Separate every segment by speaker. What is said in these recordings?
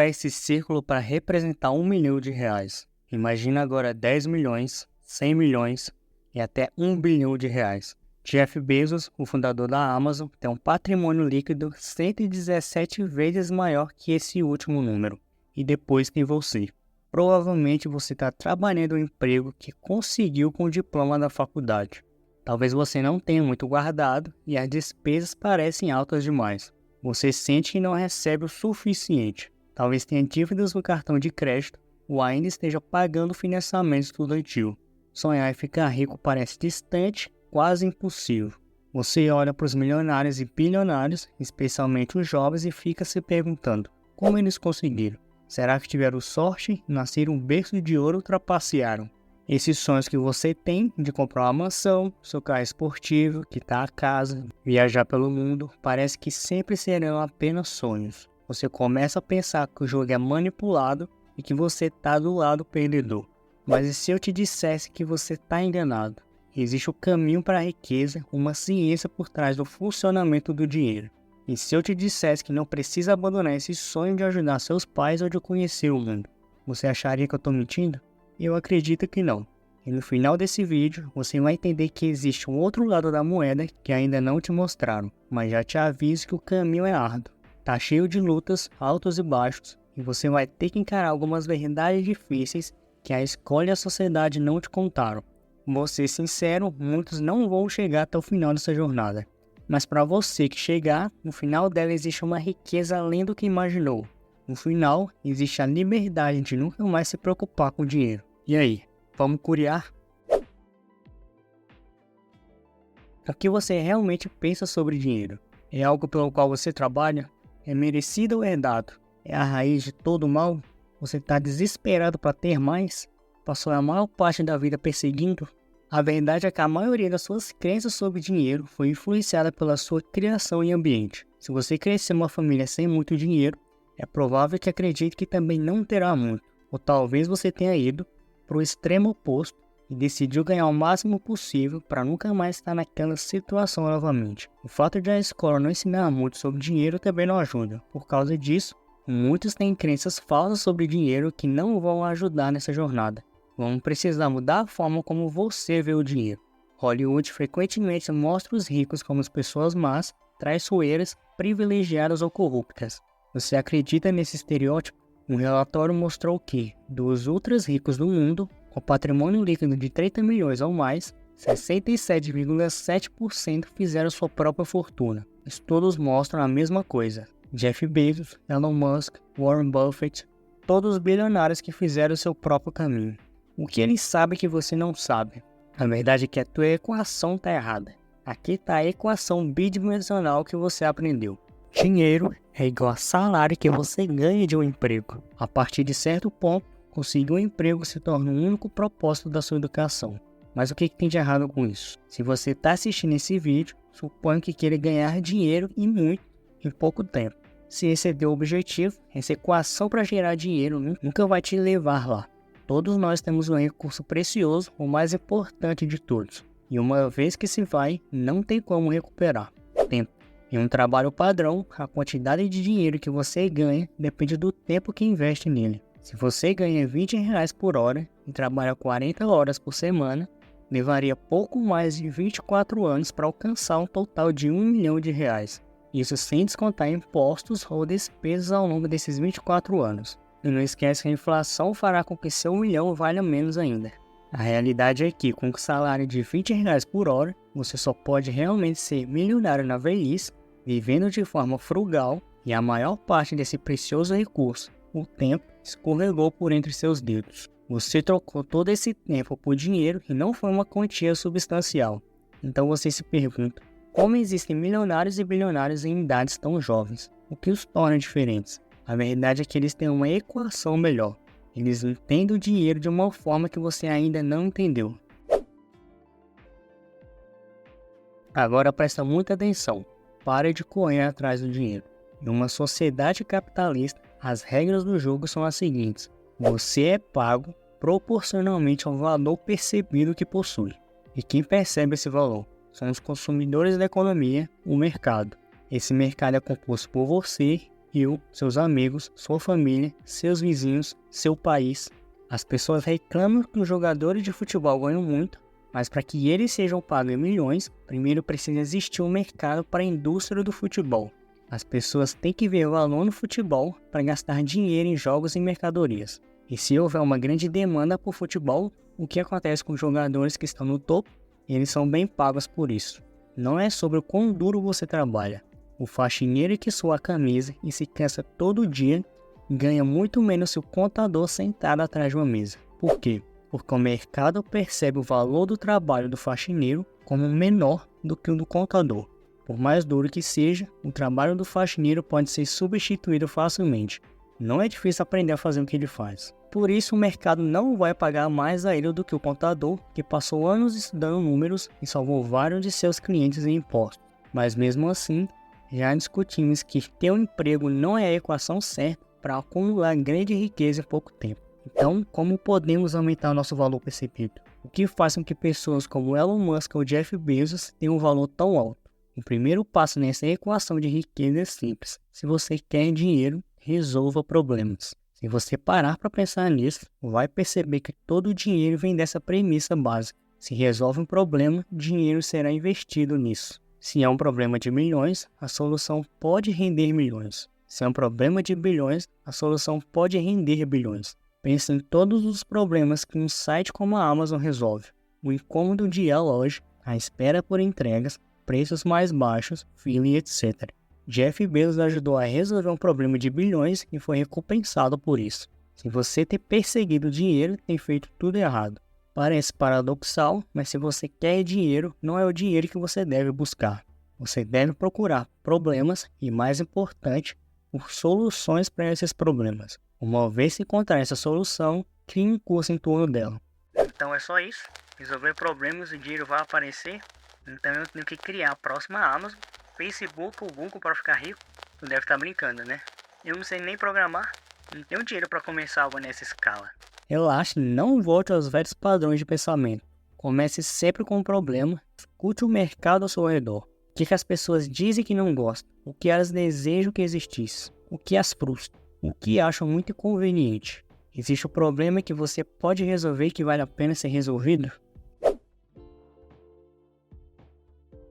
Speaker 1: esse círculo para representar 1 milhão de reais. Imagina agora 10 milhões, 100 milhões e até 1 bilhão de reais. Jeff Bezos, o fundador da Amazon, tem um patrimônio líquido 117 vezes maior que esse último número. E depois tem você. Provavelmente você está trabalhando em um emprego que conseguiu com o diploma da faculdade. Talvez você não tenha muito guardado e as despesas parecem altas demais. Você sente que não recebe o suficiente. Talvez tenha dívidas no cartão de crédito ou ainda esteja pagando o financiamento estudantil. Sonhar em ficar rico parece distante, quase impossível. Você olha para os milionários e bilionários, especialmente os jovens, e fica se perguntando como eles conseguiram. Será que tiveram sorte, nasceram um berço de ouro ou trapacearam? Esses sonhos que você tem de comprar uma mansão, seu carro esportivo, quitar a casa, viajar pelo mundo, parece que sempre serão apenas sonhos. Você começa a pensar que o jogo é manipulado e que você está do lado perdedor. Mas e se eu te dissesse que você está enganado? Existe o caminho para a riqueza, uma ciência por trás do funcionamento do dinheiro. E se eu te dissesse que não precisa abandonar esse sonho de ajudar seus pais ou de conhecer o mundo? Você acharia que eu estou mentindo? Eu acredito que não. E no final desse vídeo, você vai entender que existe um outro lado da moeda que ainda não te mostraram. Mas já te aviso que o caminho é árduo. Tá cheio de lutas, altos e baixos, e você vai ter que encarar algumas verdades difíceis que a escola e a sociedade não te contaram. Vou ser sincero, muitos não vão chegar até o final dessa jornada. Mas para você que chegar, no final dela existe uma riqueza além do que imaginou. No final, existe a liberdade de nunca mais se preocupar com o dinheiro. E aí, vamos curiar? O que você realmente pensa sobre dinheiro? É algo pelo qual você trabalha? É merecido ou herdado? É a raiz de todo o mal? Você está desesperado para ter mais? Passou a maior parte da vida perseguindo? A verdade é que a maioria das suas crenças sobre dinheiro foi influenciada pela sua criação e ambiente. Se você cresceu em uma família sem muito dinheiro, é provável que acredite que também não terá muito. Ou talvez você tenha ido para o extremo oposto e decidiu ganhar o máximo possível para nunca mais estar naquela situação novamente. O fato de a escola não ensinar muito sobre dinheiro também não ajuda. Por causa disso, muitos têm crenças falsas sobre dinheiro que não vão ajudar nessa jornada. Vamos precisar mudar a forma como você vê o dinheiro. Hollywood frequentemente mostra os ricos como as pessoas más, traiçoeiras, privilegiadas ou corruptas. Você acredita nesse estereótipo? Um relatório mostrou que, dos ultras ricos do mundo, com patrimônio líquido de 30 milhões ou mais, 67,7% fizeram sua própria fortuna. Estudos mostram a mesma coisa. Jeff Bezos, Elon Musk, Warren Buffett, todos os bilionários que fizeram seu próprio caminho. O que eles sabem que você não sabe? A verdade é que a tua equação está errada. Aqui está a equação bidimensional que você aprendeu. Dinheiro é igual a salário que você ganha de um emprego. A partir de certo ponto, conseguir um emprego se torna o único propósito da sua educação. Mas o que tem de errado com isso? Se você está assistindo esse vídeo, suponho que queira ganhar dinheiro e muito em pouco tempo. Se esse é teu objetivo, essa equação para gerar dinheiro nunca vai te levar lá. Todos nós temos um recurso precioso, o mais importante de todos. E uma vez que se vai, não tem como recuperar. Tempo. Em um trabalho padrão, a quantidade de dinheiro que você ganha depende do tempo que investe nele. Se você ganha R$20 por hora e trabalha 40 horas por semana, levaria pouco mais de 24 anos para alcançar um total de R$1 milhão. Isso sem descontar impostos ou despesas ao longo desses 24 anos. E não esquece que a inflação fará com que seu 1 milhão valha menos ainda. A realidade é que, com um salário de R$20 por hora, você só pode realmente ser milionário na velhice, vivendo de forma frugal, e a maior parte desse precioso recurso, o tempo, escorregou por entre seus dedos. Você trocou todo esse tempo por dinheiro e não foi uma quantia substancial. Então você se pergunta, como existem milionários e bilionários em idades tão jovens? O que os torna diferentes? A verdade é que eles têm uma equação melhor. Eles entendem o dinheiro de uma forma que você ainda não entendeu. Agora presta muita atenção. Pare de correr atrás do dinheiro. Em uma sociedade capitalista, as regras do jogo são as seguintes. Você é pago proporcionalmente ao valor percebido que possui. E quem percebe esse valor são os consumidores da economia, o mercado. Esse mercado é composto por você eu, seus amigos, sua família, seus vizinhos, seu país. As pessoas reclamam que os jogadores de futebol ganham muito, mas para que eles sejam pagos em milhões, primeiro precisa existir um mercado para a indústria do futebol. As pessoas têm que ver valor no futebol para gastar dinheiro em jogos e mercadorias. E se houver uma grande demanda por futebol, o que acontece com os jogadores que estão no topo? Eles são bem pagos por isso. Não é sobre o quão duro você trabalha. O faxineiro que sua a camisa e se cansa todo dia ganha muito menos que o contador sentado atrás de uma mesa. Por quê? Porque o mercado percebe o valor do trabalho do faxineiro como menor do que o do contador. Por mais duro que seja, o trabalho do faxineiro pode ser substituído facilmente. Não é difícil aprender a fazer o que ele faz. Por isso, o mercado não vai pagar mais a ele do que o contador, que passou anos estudando números e salvou vários de seus clientes em impostos. Mas mesmo assim, já discutimos que ter um emprego não é a equação certa para acumular grande riqueza em pouco tempo. Então, como podemos aumentar o nosso valor percebido? O que faz com que pessoas como Elon Musk ou Jeff Bezos tenham um valor tão alto? O primeiro passo nessa equação de riqueza é simples. Se você quer dinheiro, resolva problemas. Se você parar para pensar nisso, vai perceber que todo o dinheiro vem dessa premissa básica. Se resolve um problema, dinheiro será investido nisso. Se é um problema de milhões, a solução pode render milhões. Se é um problema de bilhões, a solução pode render bilhões. Pense em todos os problemas que um site como a Amazon resolve. O incômodo de ir à loja, a espera por entregas, preços mais baixos, fila e etc. Jeff Bezos ajudou a resolver um problema de bilhões e foi recompensado por isso. Se você ter perseguido dinheiro, tem feito tudo errado. Parece paradoxal, mas se você quer dinheiro, não é o dinheiro que você deve buscar. Você deve procurar problemas e, mais importante, por soluções para esses problemas. Uma vez que encontrar essa solução, crie um curso em torno dela. Então é só isso. Resolver problemas e o dinheiro vai aparecer. Então eu tenho que criar a próxima Amazon, Facebook ou Google para ficar rico. Tu deve estar brincando, né? Eu não sei nem programar. Não tenho dinheiro para começar algo nessa escala. Relaxe, não volte aos velhos padrões de pensamento. Comece sempre com um problema. Escute o mercado ao seu redor. O que as pessoas dizem que não gostam? O que elas desejam que existisse? O que as frustra? O que acham muito inconveniente? Existe um problema que você pode resolver e que vale a pena ser resolvido?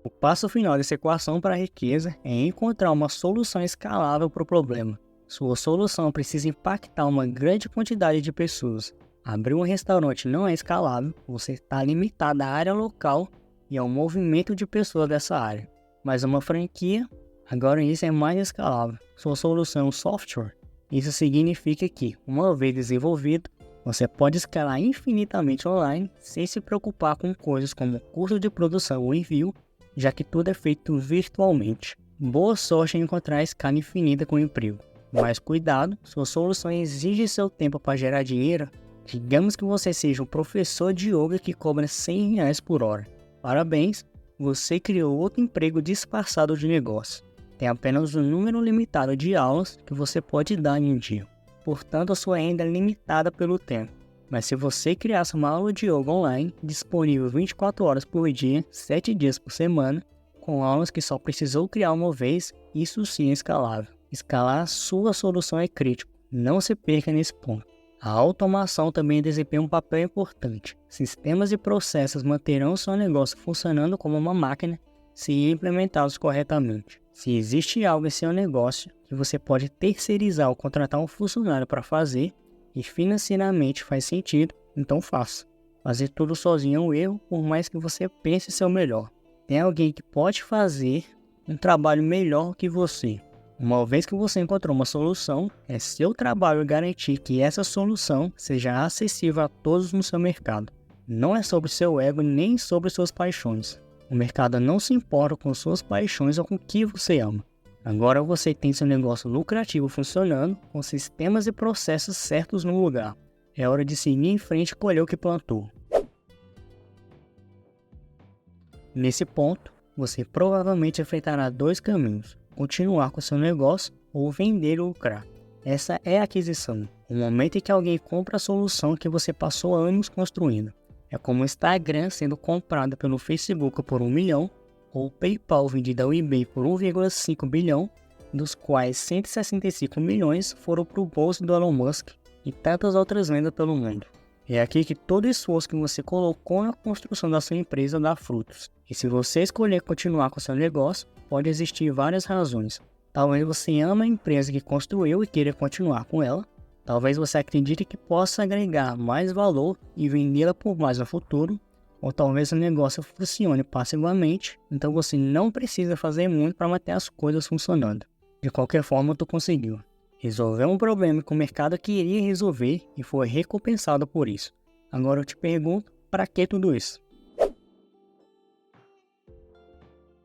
Speaker 1: O passo final dessa equação para a riqueza é encontrar uma solução escalável para o problema. Sua solução precisa impactar uma grande quantidade de pessoas. Abrir um restaurante não é escalável, você está limitado à área local e ao movimento de pessoas dessa área. Mas uma franquia, agora isso é mais escalável. Sua solução é um software. Isso significa que, uma vez desenvolvido, você pode escalar infinitamente online sem se preocupar com coisas como custo de produção ou envio, já que tudo é feito virtualmente. Boa sorte em encontrar a escala infinita com o emprego. Mas cuidado, sua solução exige seu tempo para gerar dinheiro. Digamos que você seja um professor de yoga que cobra R$100 por hora. Parabéns, você criou outro emprego disfarçado de negócio. Tem apenas um número limitado de aulas que você pode dar em um dia. Portanto, a sua renda é limitada pelo tempo. Mas se você criasse uma aula de yoga online, disponível 24 horas por dia, 7 dias por semana, com aulas que só precisou criar uma vez, isso sim é escalável. Escalar a sua solução é crítico, não se perca nesse ponto. A automação também desempenha um papel importante. Sistemas e processos manterão seu negócio funcionando como uma máquina se implementados corretamente. Se existe algo em seu negócio que você pode terceirizar ou contratar um funcionário para fazer e financeiramente faz sentido, então faça. Fazer tudo sozinho é um erro, por mais que você pense ser o melhor. Tem alguém que pode fazer um trabalho melhor que você. Uma vez que você encontrou uma solução, é seu trabalho garantir que essa solução seja acessível a todos no seu mercado. Não é sobre seu ego nem sobre suas paixões. O mercado não se importa com suas paixões ou com o que você ama. Agora você tem seu negócio lucrativo funcionando, com sistemas e processos certos no lugar. É hora de seguir em frente e colher o que plantou. Nesse ponto, você provavelmente enfrentará dois caminhos: continuar com seu negócio ou vender ou lucrar. Essa é a aquisição, o momento em que alguém compra a solução que você passou anos construindo. É como o Instagram sendo comprado pelo Facebook por 1 milhão, ou o PayPal vendido ao eBay por 1,5 bilhão, dos quais 165 milhões foram para o bolso do Elon Musk e tantas outras vendas pelo mundo. É aqui que todo o esforço que você colocou na construção da sua empresa dá frutos. E se você escolher continuar com seu negócio, pode existir várias razões. Talvez você ame a empresa que construiu e queira continuar com ela. Talvez você acredite que possa agregar mais valor e vendê-la por mais no futuro. Ou talvez o negócio funcione passivamente, então você não precisa fazer muito para manter as coisas funcionando. De qualquer forma, tu conseguiu. Resolveu um problema que o mercado queria resolver e foi recompensado por isso. Agora eu te pergunto, para que tudo isso?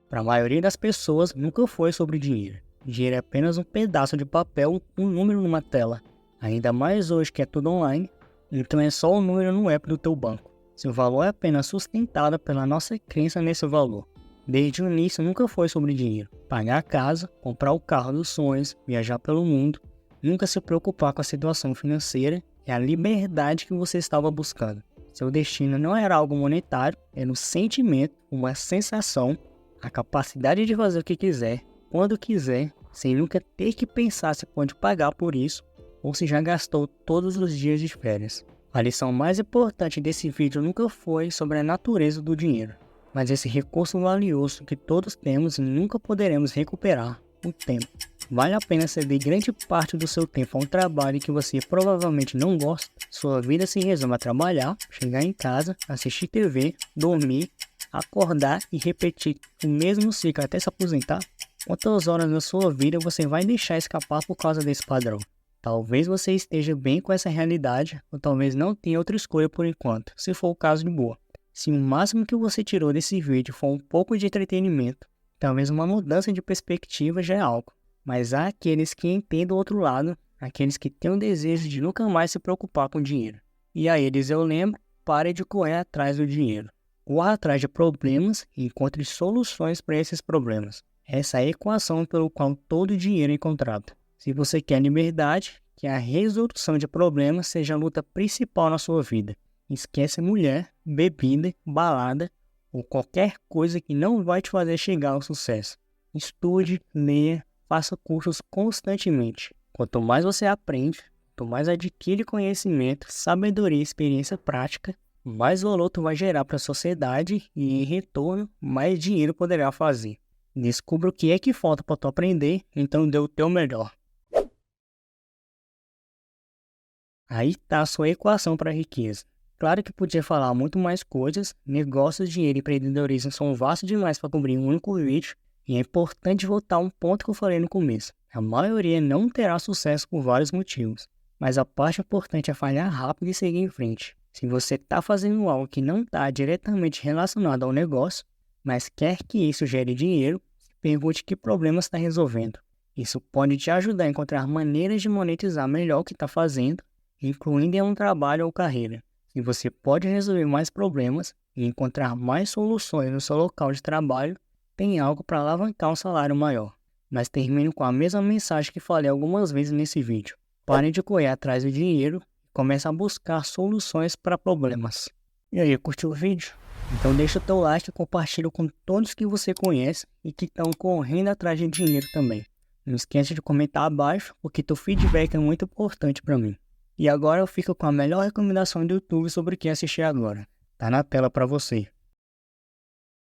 Speaker 1: Para a maioria das pessoas, nunca foi sobre dinheiro. Dinheiro é apenas um pedaço de papel, um número numa tela. Ainda mais hoje que é tudo online, então é só um número no app do teu banco. Seu valor é apenas sustentado pela nossa crença nesse valor. Desde o início nunca foi sobre dinheiro. Pagar a casa, comprar o carro dos sonhos, viajar pelo mundo, nunca se preocupar com a situação financeira é a liberdade que você estava buscando. Seu destino não era algo monetário, era um sentimento, uma sensação, a capacidade de fazer o que quiser, quando quiser, sem nunca ter que pensar se pode pagar por isso ou se já gastou todos os dias de férias. A lição mais importante desse vídeo nunca foi sobre a natureza do dinheiro, mas esse recurso valioso que todos temos e nunca poderemos recuperar, o tempo. Vale a pena ceder grande parte do seu tempo a um trabalho que você provavelmente não gosta? Sua vida se resume a trabalhar, chegar em casa, assistir TV, dormir, acordar e repetir o mesmo ciclo até se aposentar? Quantas horas da sua vida você vai deixar escapar por causa desse padrão? Talvez você esteja bem com essa realidade, ou talvez não tenha outra escolha por enquanto, se for o caso de boa. Se o máximo que você tirou desse vídeo for um pouco de entretenimento, talvez uma mudança de perspectiva já é algo. Mas há aqueles que entendem o outro lado, aqueles que têm o desejo de nunca mais se preocupar com dinheiro. E a eles eu lembro, pare de correr atrás do dinheiro. Corra atrás de problemas e encontre soluções para esses problemas. Essa é a equação pelo qual todo dinheiro é encontrado. Se você quer liberdade, que a resolução de problemas seja a luta principal na sua vida. Esquece mulher, bebida, balada ou qualquer coisa que não vai te fazer chegar ao sucesso. Estude, leia, faça cursos constantemente. Quanto mais você aprende, quanto mais adquire conhecimento, sabedoria e experiência prática, mais valor tu vai gerar para a sociedade e, em retorno, mais dinheiro poderá fazer. Descubra o que é que falta para tu aprender, então dê o teu melhor. Aí está a sua equação para a riqueza. Claro que podia falar muito mais coisas, negócios, dinheiro e empreendedorismo são vastos demais para cobrir um único vídeo, e é importante voltar a um ponto que eu falei no começo. A maioria não terá sucesso por vários motivos, mas a parte importante é falhar rápido e seguir em frente. Se você está fazendo algo que não está diretamente relacionado ao negócio, mas quer que isso gere dinheiro, pergunte que problema está resolvendo. Isso pode te ajudar a encontrar maneiras de monetizar melhor o que está fazendo, incluindo em um trabalho ou carreira. Se você pode resolver mais problemas e encontrar mais soluções no seu local de trabalho, tem algo para alavancar um salário maior. Mas termino com a mesma mensagem que falei algumas vezes nesse vídeo. Pare de correr atrás do dinheiro e comece a buscar soluções para problemas. E aí, curtiu o vídeo? Então deixa o teu like e compartilha com todos que você conhece e que estão correndo atrás de dinheiro também. Não esqueça de comentar abaixo, porque teu feedback é muito importante para mim. E agora eu fico com a melhor recomendação do YouTube sobre o que assistir agora. Tá na tela para você.